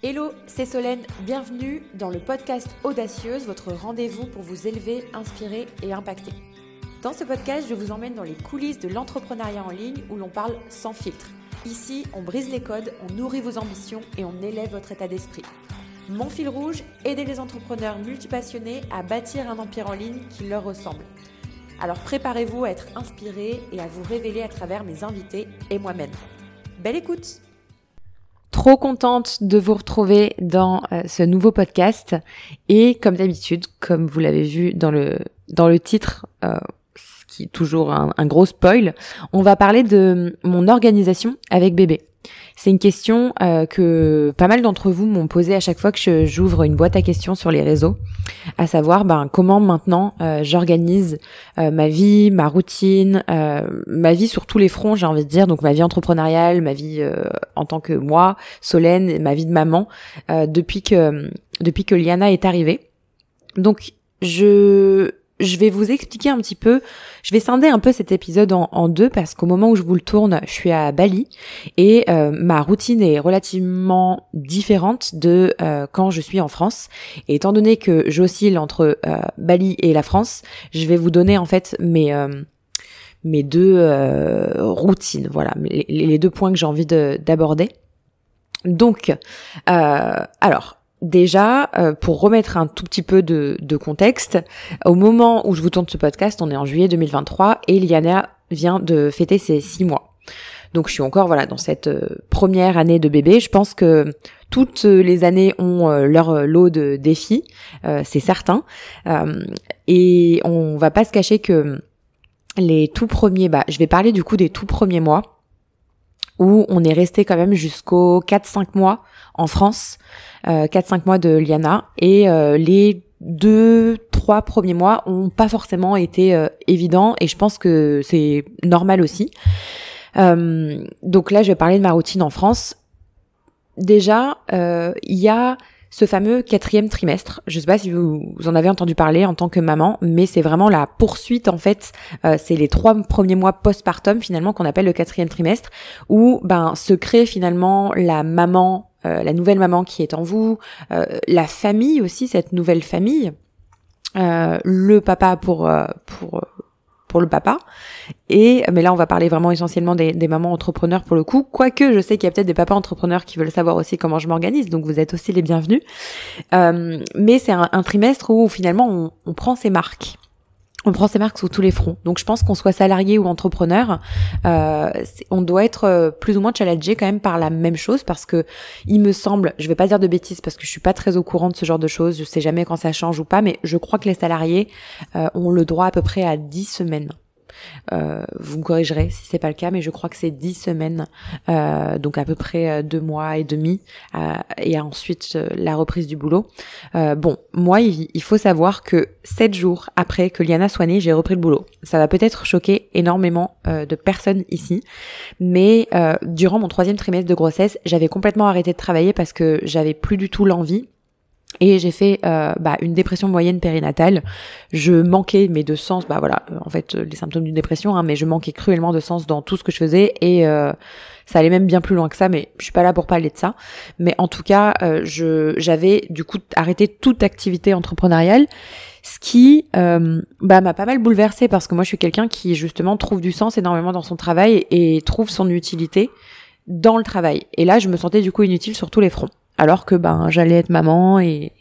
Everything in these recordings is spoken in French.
Hello, c'est Solène, bienvenue dans le podcast Audacieuse, votre rendez-vous pour vous élever, inspirer et impacter. Dans ce podcast, je vous emmène dans les coulisses de l'entrepreneuriat en ligne où l'on parle sans filtre. Ici, on brise les codes, on nourrit vos ambitions et on élève votre état d'esprit. Mon fil rouge, aider les entrepreneurs multipassionnés à bâtir un empire en ligne qui leur ressemble. Alors préparez-vous à être inspirés et à vous révéler à travers mes invités et moi-même. Belle écoute! Trop contente de vous retrouver dans ce nouveau podcast et comme d'habitude, comme vous l'avez vu dans le titre, ce qui est toujours un gros spoil, on va parler de mon organisation avec bébé. C'est une question que pas mal d'entre vous m'ont posée à chaque fois que j'ouvre une boîte à questions sur les réseaux, à savoir comment maintenant j'organise ma vie, ma routine, ma vie sur tous les fronts, j'ai envie de dire, donc ma vie entrepreneuriale, ma vie en tant que moi, Solène, ma vie de maman, depuis que Liana est arrivée. Donc je vais vous expliquer un petit peu, je vais scinder un peu cet épisode en deux parce qu'au moment où je vous le tourne, je suis à Bali et ma routine est relativement différente de quand je suis en France. Et étant donné que j'oscille entre Bali et la France, je vais vous donner en fait mes deux routines, voilà, les deux points que j'ai envie d'aborder. Donc, alors... Déjà, pour remettre un tout petit peu de contexte, au moment où je vous tourne ce podcast, on est en juillet 2023 et Liana vient de fêter ses 6 mois. Donc je suis encore dans cette première année de bébé. Je pense que toutes les années ont leur lot de défis, c'est certain. Et on va pas se cacher que les tout premiers, je vais parler du coup des tout premiers mois, où on est resté quand même jusqu'aux 4-5 mois en France, 4-5 mois de Liana, et les 2-3 premiers mois ont pas forcément été évidents, et je pense que c'est normal aussi. Donc là, je vais parler de ma routine en France. Déjà, il y a ce fameux 4e trimestre. Je sais pas si vous en avez entendu parler en tant que maman, mais c'est vraiment la poursuite en fait. C'est les 3 premiers mois postpartum finalement qu'on appelle le 4e trimestre, où se crée finalement la maman, la nouvelle maman qui est en vous, la famille aussi, cette nouvelle famille, le papa pour le papa. Mais là, on va parler vraiment essentiellement des mamans entrepreneurs pour le coup. Quoique, je sais qu'il y a peut-être des papas entrepreneurs qui veulent savoir aussi comment je m'organise, donc vous êtes aussi les bienvenus. Mais c'est un trimestre où finalement, on prend ses marques. On prend ses marques sur tous les fronts. Donc je pense qu'on soit salarié ou entrepreneur, on doit être plus ou moins challengé quand même par la même chose, parce que il me semble, je vais pas dire de bêtises parce que je suis pas très au courant de ce genre de choses, je sais jamais quand ça change ou pas, mais je crois que les salariés ont le droit à peu près à 10 semaines. Vous me corrigerez si c'est pas le cas, mais je crois que c'est 10 semaines, donc à peu près 2 mois et demi, et ensuite la reprise du boulot. Moi, il faut savoir que 7 jours après que Liana soit née, j'ai repris le boulot. Ça va peut-être choquer énormément de personnes ici, mais durant mon 3e trimestre de grossesse, j'avais complètement arrêté de travailler parce que j'avais plus du tout l'envie. Et j'ai fait une dépression moyenne périnatale. Je manquais de sens, en fait les symptômes d'une dépression, mais je manquais cruellement de sens dans tout ce que je faisais, et ça allait même bien plus loin que ça, mais je suis pas là pour parler de ça. Mais en tout cas, j'avais du coup arrêté toute activité entrepreneuriale, ce qui m'a pas mal bouleversée, parce que moi je suis quelqu'un qui justement trouve du sens énormément dans son travail et trouve son utilité dans le travail. Et là, je me sentais du coup inutile sur tous les fronts, alors que j'allais être maman et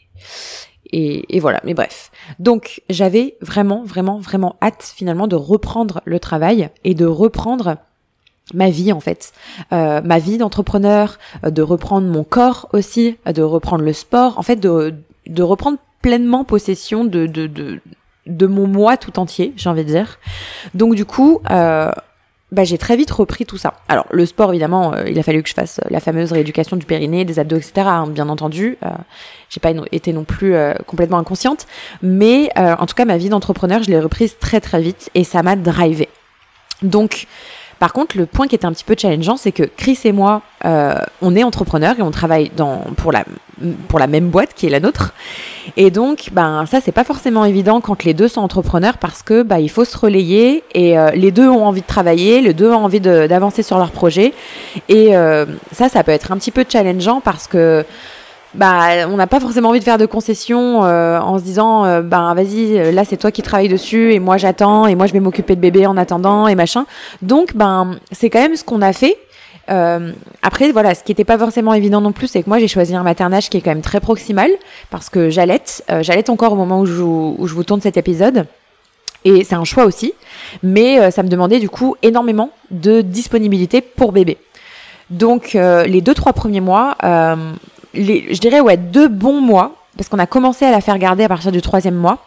voilà. Mais bref. Donc j'avais vraiment hâte finalement de reprendre le travail et de reprendre ma vie en fait, ma vie d'entrepreneur, de reprendre mon corps aussi, de reprendre le sport, en fait de reprendre pleinement possession de mon moi tout entier, j'ai envie de dire. Donc du coup j'ai très vite repris tout ça. Alors le sport, évidemment, il a fallu que je fasse la fameuse rééducation du périnée, des abdos, etc. Bien entendu, j'ai pas été non plus complètement inconsciente, mais en tout cas ma vie d'entrepreneur, je l'ai reprise très très vite et ça m'a drivée. Donc par contre, le point qui était un petit peu challengeant, c'est que Chris et moi, on est entrepreneurs et on travaille pour la même boîte qui est la nôtre. Et donc, ça, c'est pas forcément évident quand les deux sont entrepreneurs, parce que il faut se relayer et les deux ont envie de travailler, les deux ont envie d'avancer sur leur projet. Et ça peut être un petit peu challengeant parce que on n'a pas forcément envie de faire de concessions en se disant vas-y, là c'est toi qui travailles dessus et moi j'attends et moi je vais m'occuper de bébé en attendant et machin. Donc c'est quand même ce qu'on a fait. Après voilà, ce qui n'était pas forcément évident non plus, c'est que moi j'ai choisi un maternage qui est quand même très proximal parce que j'allaite encore au moment où je vous tourne cet épisode. Et c'est un choix aussi, mais ça me demandait du coup énormément de disponibilité pour bébé. Donc les 2-3 premiers mois, je dirais 2 bons mois, parce qu'on a commencé à la faire garder à partir du 3e mois.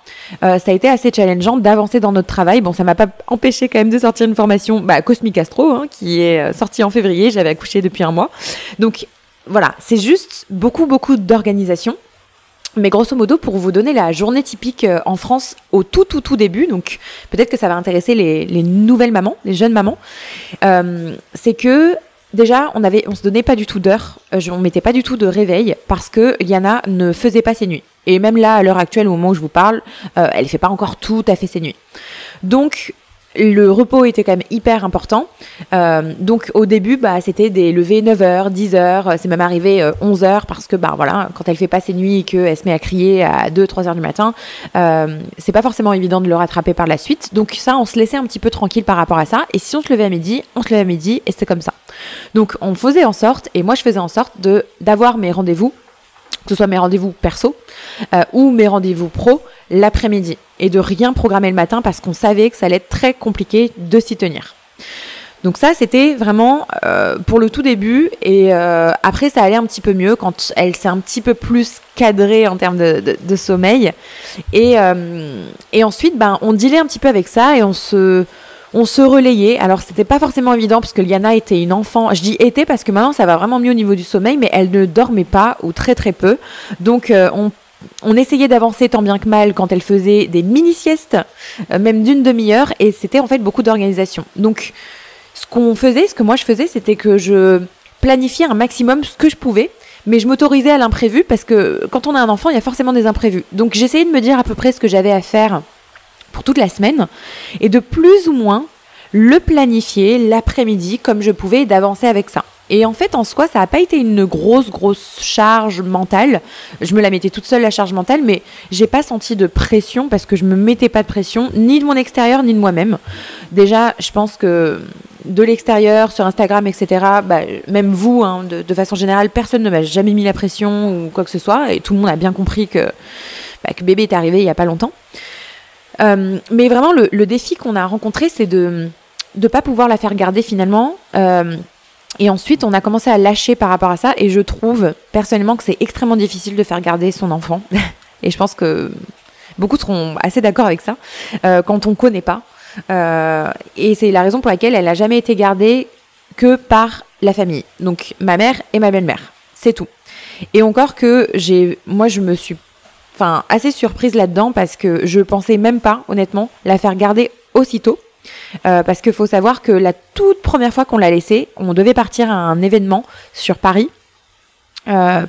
Ça a été assez challengeant d'avancer dans notre travail. Bon, ça m'a pas empêché quand même de sortir une formation Cosmic Astro, qui est sortie en février. J'avais accouché depuis 1 mois. Donc voilà, c'est juste beaucoup d'organisation. Mais grosso modo, pour vous donner la journée typique en France au tout début, donc peut-être que ça va intéresser les nouvelles mamans, les jeunes mamans, c'est que déjà, on se donnait pas du tout d'heure, on mettait pas du tout de réveil parce que Liana ne faisait pas ses nuits. Et même là, à l'heure actuelle, au moment où je vous parle, elle fait pas encore tout à fait ses nuits. Donc, le repos était quand même hyper important. Donc, au début, c'était des levées 9h, 10h, c'est même arrivé 11h parce que, quand elle fait pas ses nuits et qu'elle se met à crier à 2-3h du matin, c'est pas forcément évident de le rattraper par la suite. Donc, ça, on se laissait un petit peu tranquille par rapport à ça. Et si on se levait à midi, on se levait à midi et c'était comme ça. Donc, on faisait en sorte, et moi, je faisais en sorte d'avoir mes rendez-vous, que ce soit mes rendez-vous perso ou mes rendez-vous pro l'après-midi et de rien programmer le matin parce qu'on savait que ça allait être très compliqué de s'y tenir. Donc ça, c'était vraiment pour le tout début et après, ça allait un petit peu mieux quand elle s'est un petit peu plus cadrée en termes de sommeil. Et ensuite, on dealait un petit peu avec ça et on se relayait. Alors, c'était pas forcément évident parce que Liana était une enfant. Je dis était parce que maintenant, ça va vraiment mieux au niveau du sommeil, mais elle ne dormait pas ou très très peu. Donc, on essayait d'avancer tant bien que mal quand elle faisait des mini-siestes, même d'une demi-heure, et c'était en fait beaucoup d'organisation. Donc, ce que moi je faisais, c'était que je planifiais un maximum ce que je pouvais, mais je m'autorisais à l'imprévu parce que quand on a un enfant, il y a forcément des imprévus. Donc, j'essayais de me dire à peu près ce que j'avais à faire pour toute la semaine et de plus ou moins le planifier l'après-midi comme je pouvais et d'avancer avec ça. Et en fait, en soi, ça n'a pas été une grosse charge mentale. Je me la mettais toute seule, la charge mentale, mais j'ai pas senti de pression parce que je me mettais pas de pression, ni de mon extérieur, ni de moi-même. Déjà, je pense que de l'extérieur, sur Instagram, etc., même vous, de façon générale, personne ne m'a jamais mis la pression ou quoi que ce soit, et tout le monde a bien compris que bébé est arrivé il y a pas longtemps. Mais vraiment, le défi qu'on a rencontré, c'est de pas pouvoir la faire garder finalement. Et ensuite, on a commencé à lâcher par rapport à ça. Et je trouve personnellement que c'est extrêmement difficile de faire garder son enfant. Et je pense que beaucoup seront assez d'accord avec ça quand on ne connaît pas. Et c'est la raison pour laquelle elle n'a jamais été gardée que par la famille. Donc ma mère et ma belle-mère. C'est tout. Et encore que moi, je me suis assez surprise là-dedans parce que je pensais même pas, honnêtement, la faire garder aussitôt. Parce qu'il faut savoir que la toute première fois qu'on l'a laissée, on devait partir à un événement sur Paris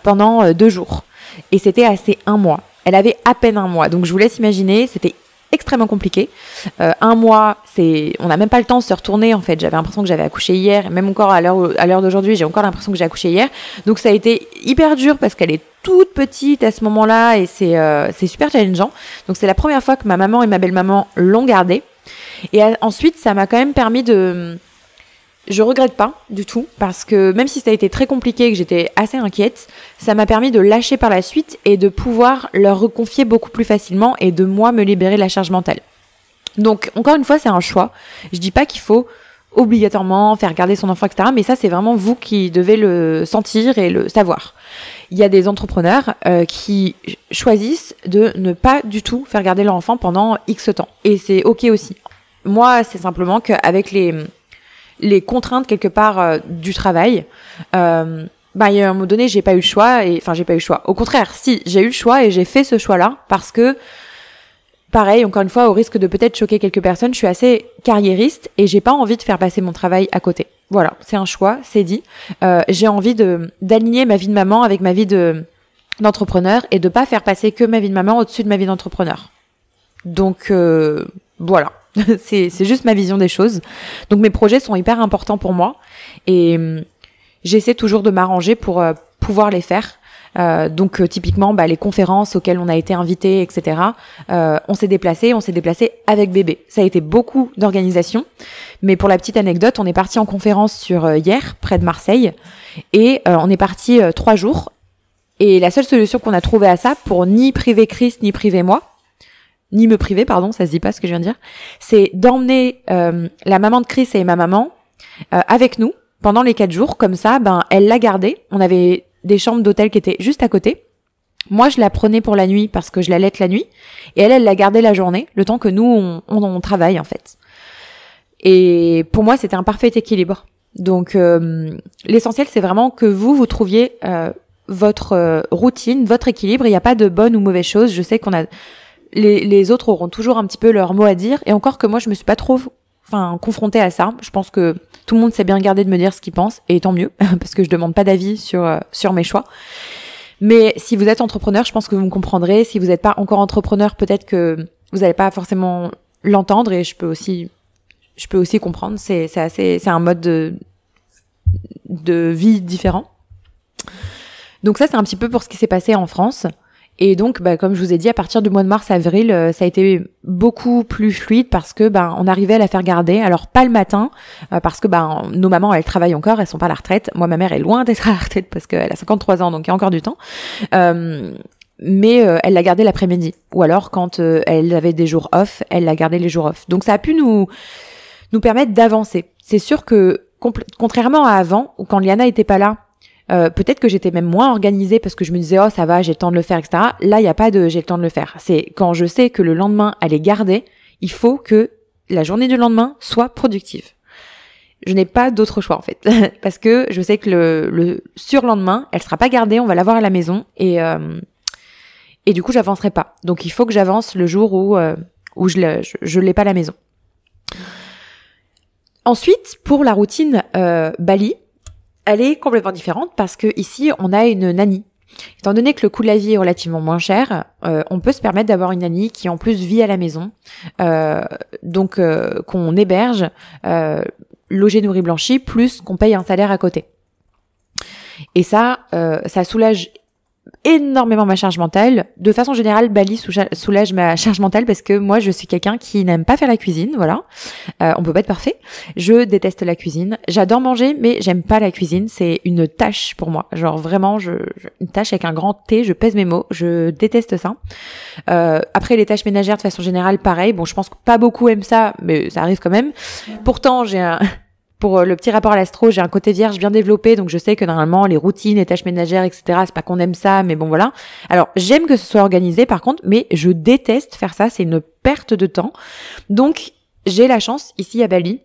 pendant 2 jours. Et c'était assez 1 mois. Elle avait à peine 1 mois. Donc je vous laisse imaginer, c'était extrêmement compliqué. 1 mois, on n'a même pas le temps de se retourner en fait. J'avais l'impression que j'avais accouché hier. Même encore à l'heure d'aujourd'hui, j'ai encore l'impression que j'ai accouché hier. Donc ça a été hyper dur parce qu'elle est toute petite à ce moment-là et c'est super challengeant. Donc c'est la première fois que ma maman et ma belle-maman l'ont gardée. Et ensuite, ça m'a quand même permis je regrette pas du tout parce que même si ça a été très compliqué et que j'étais assez inquiète, ça m'a permis de lâcher par la suite et de pouvoir leur reconfier beaucoup plus facilement et de moi me libérer de la charge mentale. Donc, encore une fois, c'est un choix. Je dis pas qu'il faut obligatoirement faire garder son enfant, etc. Mais ça, c'est vraiment vous qui devez le sentir et le savoir. Il y a des entrepreneurs qui choisissent de ne pas du tout faire garder leur enfant pendant X temps. Et c'est OK aussi. Moi, c'est simplement qu'avec les contraintes quelque part du travail, il y a un moment donné, j'ai pas eu le choix. J'ai pas eu le choix. Au contraire, si, j'ai eu le choix et j'ai fait ce choix-là parce que, pareil, encore une fois, au risque de peut-être choquer quelques personnes, je suis assez carriériste et j'ai pas envie de faire passer mon travail à côté. Voilà, c'est un choix, c'est dit. J'ai envie d'aligner ma vie de maman avec ma vie d'entrepreneur et de pas faire passer que ma vie de maman au-dessus de ma vie d'entrepreneur. Donc, voilà. c'est juste ma vision des choses. Donc, mes projets sont hyper importants pour moi et j'essaie toujours de m'arranger pour pouvoir les faire. Donc typiquement, les conférences auxquelles on a été invité, etc. On s'est déplacé avec bébé. Ça a été beaucoup d'organisation. Mais pour la petite anecdote, on est parti en conférence sur Hyères, près de Marseille, et on est parti 3 jours. Et la seule solution qu'on a trouvée à ça, pour ni priver Chris, ni priver moi, ni me priver, pardon, ça se dit pas ce que je viens de dire, c'est d'emmener la maman de Chris et ma maman avec nous pendant les 4 jours. Comme ça, elle l'a gardée. On avait des chambres d'hôtel qui étaient juste à côté. Moi, je la prenais pour la nuit parce que je l'allaite la nuit. Et elle l'a gardée la journée, le temps que nous, on travaille, en fait. Et pour moi, c'était un parfait équilibre. Donc, l'essentiel, c'est vraiment que vous trouviez votre routine, votre équilibre. Il n'y a pas de bonne ou mauvaise chose. Je sais qu'on a... Les autres auront toujours un petit peu leur mot à dire. Et encore que moi, je me suis pas trop confrontée à ça. Je pense que tout le monde s'est bien gardé de me dire ce qu'il pense. Et tant mieux, parce que je demande pas d'avis sur mes choix. Mais si vous êtes entrepreneur, je pense que vous me comprendrez. Si vous n'êtes pas encore entrepreneur, peut-être que vous n'allez pas forcément l'entendre. Et je peux aussi comprendre. C'est un mode de vie différent. Donc ça, c'est un petit peu pour ce qui s'est passé en France. Et donc, comme je vous ai dit, à partir du mois de mars-avril, ça a été beaucoup plus fluide parce que on arrivait à la faire garder. Alors pas le matin, parce que nos mamans, elles travaillent encore, elles sont pas à la retraite. Moi, ma mère est loin d'être à la retraite parce qu'elle a 53 ans, donc il y a encore du temps. Mais elle l'a gardée l'après-midi. Ou alors, quand elle avait des jours off, elle l'a gardée les jours off. Donc ça a pu nous permettre d'avancer. C'est sûr que, contrairement à avant, où quand Liana était pas là, peut-être que j'étais même moins organisée parce que je me disais ça va, j'ai le temps de le faire, etc. Là, il n'y a pas de j'ai le temps de le faire. C'est quand je sais que le lendemain elle est gardée, il faut que la journée du lendemain soit productive. Je n'ai pas d'autre choix en fait parce que je sais que le surlendemain elle sera pas gardée, on va l'avoir à la maison et du coup j'avancerai pas. Donc il faut que j'avance le jour où je l'ai pas à la maison. Ensuite, pour la routine Bali, elle est complètement différente parce que ici on a une nanny. Étant donné que le coût de la vie est relativement moins cher, on peut se permettre d'avoir une nanny qui en plus vit à la maison, donc qu'on héberge, logé, nourri, blanchi, plus qu'on paye un salaire à côté. Et ça soulage énormément ma charge mentale. De façon générale, Bali soulage ma charge mentale parce que moi, je suis quelqu'un qui n'aime pas faire la cuisine, voilà. On peut pas être parfait. Je déteste la cuisine. J'adore manger, mais j'aime pas la cuisine. C'est une tâche pour moi. Genre vraiment, une tâche avec un grand T, je pèse mes mots. Je déteste ça. Après, les tâches ménagères, de façon générale, pareil. Bon, je pense que pas beaucoup aiment ça, mais ça arrive quand même. Pourtant, pour le petit rapport à l'astro, j'ai un côté vierge bien développé, donc je sais que normalement les routines, les tâches ménagères, etc., c'est pas qu'on aime ça, mais bon voilà. Alors j'aime que ce soit organisé par contre, mais je déteste faire ça, c'est une perte de temps. Donc j'ai la chance ici à Bali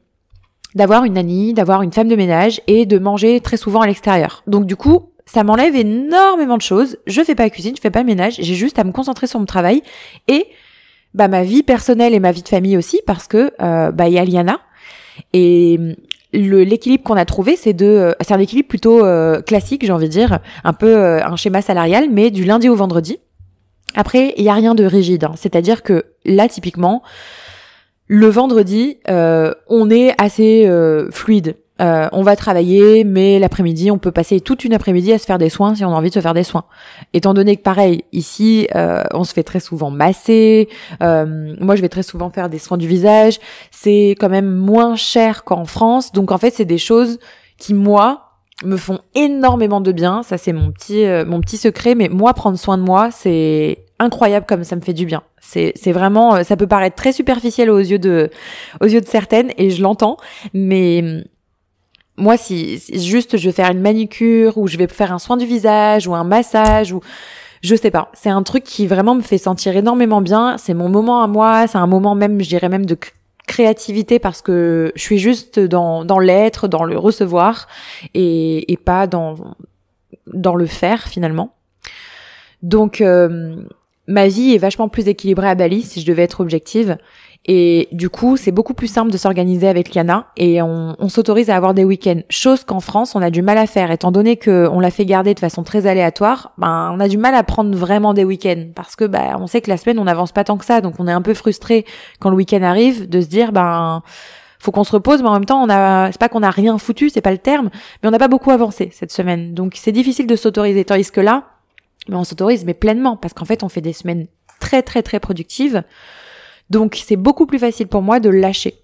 d'avoir une nanny, d'avoir une femme de ménage et de manger très souvent à l'extérieur. Donc du coup, ça m'enlève énormément de choses. Je fais pas la cuisine, je fais pas le ménage, j'ai juste à me concentrer sur mon travail et ma vie personnelle et ma vie de famille aussi parce que il y a Liana et l'équilibre qu'on a trouvé, c'est un équilibre plutôt classique, j'ai envie de dire, un peu un schéma salarial, mais du lundi au vendredi. Après, il y a rien de rigide, hein. C'est-à-dire que là, typiquement, le vendredi, on est assez fluide. On va travailler, mais l'après-midi, on peut passer toute une après-midi à se faire des soins si on a envie de se faire des soins. Étant donné que pareil, ici, on se fait très souvent masser. Moi, je vais très souvent faire des soins du visage. C'est quand même moins cher qu'en France. Donc, en fait, c'est des choses qui, moi, me font énormément de bien. Ça, c'est mon petit secret. Mais moi, prendre soin de moi, c'est incroyable comme ça me fait du bien. C'est vraiment, ça peut paraître très superficiel aux yeux de certaines et je l'entends. Mais moi, si juste je vais faire une manicure ou je vais faire un soin du visage ou un massage ou je sais pas, c'est un truc qui vraiment me fait sentir énormément bien. C'est mon moment à moi, c'est un moment même, je dirais même de créativité parce que je suis juste dans l'être, dans le recevoir et pas dans le faire finalement. Donc ma vie est vachement plus équilibrée à Bali si je devais être objective. Et du coup, c'est beaucoup plus simple de s'organiser avec Liana et on s'autorise à avoir des week-ends. Chose qu'en France, on a du mal à faire. Étant donné qu'on l'a fait garder de façon très aléatoire, on a du mal à prendre vraiment des week-ends parce que on sait que la semaine, on n'avance pas tant que ça. Donc, on est un peu frustré quand le week-end arrive de se dire, faut qu'on se repose, mais en même temps, c'est pas qu'on a rien foutu, c'est pas le terme, mais on n'a pas beaucoup avancé cette semaine. Donc, c'est difficile de s'autoriser. Tandis que là, Mais on s'autorise, mais pleinement, parce qu'en fait, on fait des semaines très, très, très productives. Donc, c'est beaucoup plus facile pour moi de lâcher.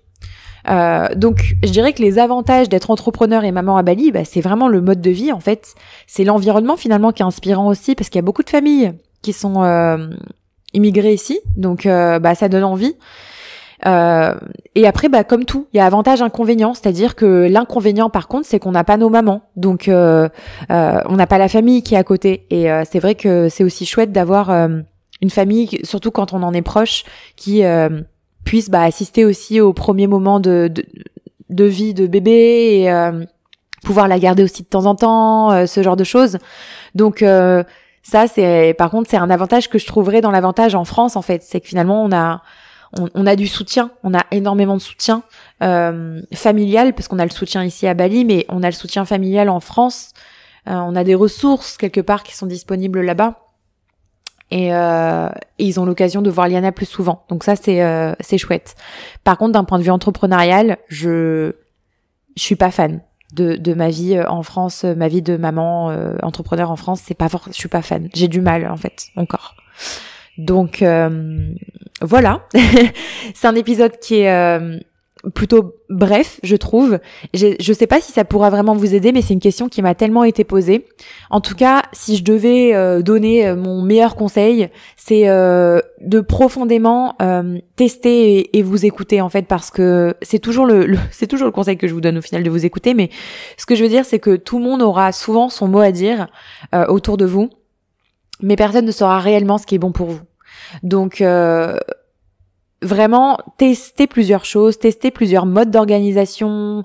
Donc, je dirais que les avantages d'être entrepreneur et maman à Bali, c'est vraiment le mode de vie, en fait. C'est l'environnement, finalement, qui est inspirant aussi, parce qu'il y a beaucoup de familles qui sont immigrées ici. Donc, ça donne envie. Et après, comme tout, il y a avantages, inconvénients. C'est-à-dire que l'inconvénient, par contre, c'est qu'on n'a pas nos mamans. Donc, on n'a pas la famille qui est à côté. Et c'est vrai que c'est aussi chouette d'avoir une famille, surtout quand on en est proche, qui puisse assister aussi aux premiers moments de vie de bébé et pouvoir la garder aussi de temps en temps, ce genre de choses. Donc ça, par contre, c'est un avantage que je trouverais dans l'avantage en France, en fait. C'est que finalement, on a du soutien, on a énormément de soutien familial, parce qu'on a le soutien ici à Bali, mais on a le soutien familial en France. On a des ressources quelque part qui sont disponibles là-bas. Et ils ont l'occasion de voir Liana plus souvent. Donc ça, c'est chouette. Par contre, d'un point de vue entrepreneurial, je suis pas fan de ma vie en France, ma vie de maman entrepreneur en France. Je suis pas fan. J'ai du mal, en fait, encore. Donc voilà. C'est un épisode qui est plutôt bref, je trouve. Je sais pas si ça pourra vraiment vous aider, mais c'est une question qui m'a tellement été posée. En tout cas, si je devais donner mon meilleur conseil, c'est de profondément tester et vous écouter, en fait, parce que c'est toujours c'est toujours le conseil que je vous donne au final, de vous écouter. Mais ce que je veux dire, c'est que tout le monde aura souvent son mot à dire autour de vous, mais personne ne saura réellement ce qui est bon pour vous. Donc vraiment tester plusieurs choses, tester plusieurs modes d'organisation,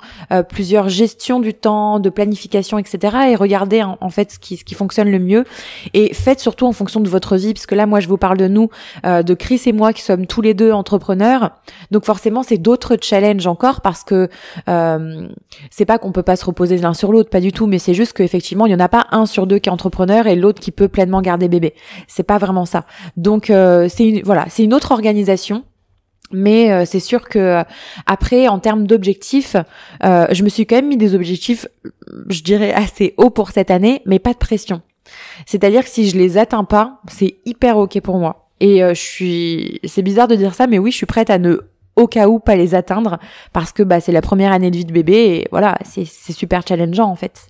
plusieurs gestions du temps, de planification, etc. et regardez en fait ce qui fonctionne le mieux, et faites surtout en fonction de votre vie, parce que là moi je vous parle de nous, de Chris et moi qui sommes tous les deux entrepreneurs, donc forcément c'est d'autres challenges encore, parce que c'est pas qu'on peut pas se reposer l'un sur l'autre, pas du tout, mais c'est juste qu'effectivement il y en a pas un sur deux qui est entrepreneur et l'autre qui peut pleinement garder bébé, c'est pas vraiment ça. Donc c'est une autre organisation. Mais c'est sûr que après, en termes d'objectifs, je me suis quand même mis des objectifs, je dirais assez hauts pour cette année, mais pas de pression. C'est-à-dire que si je les atteins pas, c'est hyper ok pour moi. Et c'est bizarre de dire ça, mais oui, je suis prête à ne au cas où pas les atteindre, parce que c'est la première année de vie de bébé et voilà, c'est super challengeant en fait.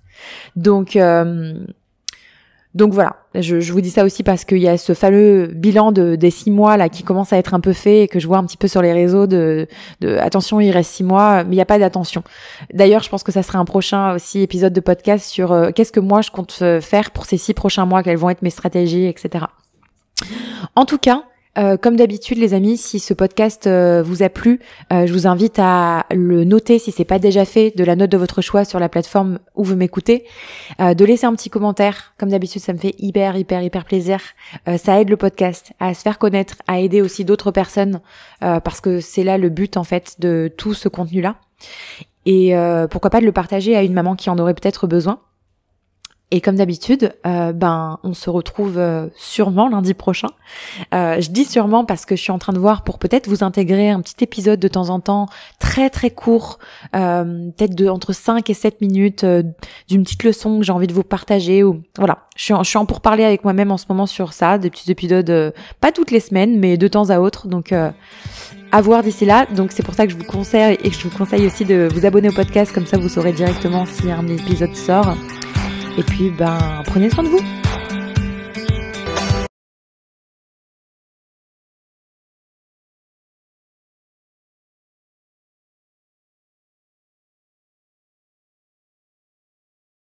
Donc voilà, je vous dis ça aussi parce qu'il y a ce fameux bilan des 6 mois là qui commence à être un peu fait et que je vois un petit peu sur les réseaux de attention, il reste 6 mois, mais il n'y a pas d'attention. D'ailleurs, je pense que ça sera un prochain aussi épisode de podcast sur qu'est-ce que moi je compte faire pour ces 6 prochains mois, quelles vont être mes stratégies, etc. En tout cas, comme d'habitude les amis, si ce podcast vous a plu, je vous invite à le noter si c'est pas déjà fait, de la note de votre choix sur la plateforme où vous m'écoutez, de laisser un petit commentaire, comme d'habitude ça me fait hyper plaisir, ça aide le podcast à se faire connaître, à aider aussi d'autres personnes, parce que c'est là le but en fait de tout ce contenu là, et pourquoi pas de le partager à une maman qui en aurait peut-être besoin. Et comme d'habitude, on se retrouve sûrement lundi prochain. Je dis sûrement parce que je suis en train de voir pour peut-être vous intégrer un petit épisode de temps en temps, très très court, peut-être entre 5 et 7 minutes, d'une petite leçon que j'ai envie de vous partager. Ou voilà, je suis en pourparlers avec moi-même en ce moment sur ça, des petits épisodes, pas toutes les semaines, mais de temps à autre. Donc à voir d'ici là. Donc c'est pour ça que je vous conseille et que je vous conseille aussi de vous abonner au podcast, comme ça vous saurez directement si un épisode sort. Et puis, prenez soin de vous.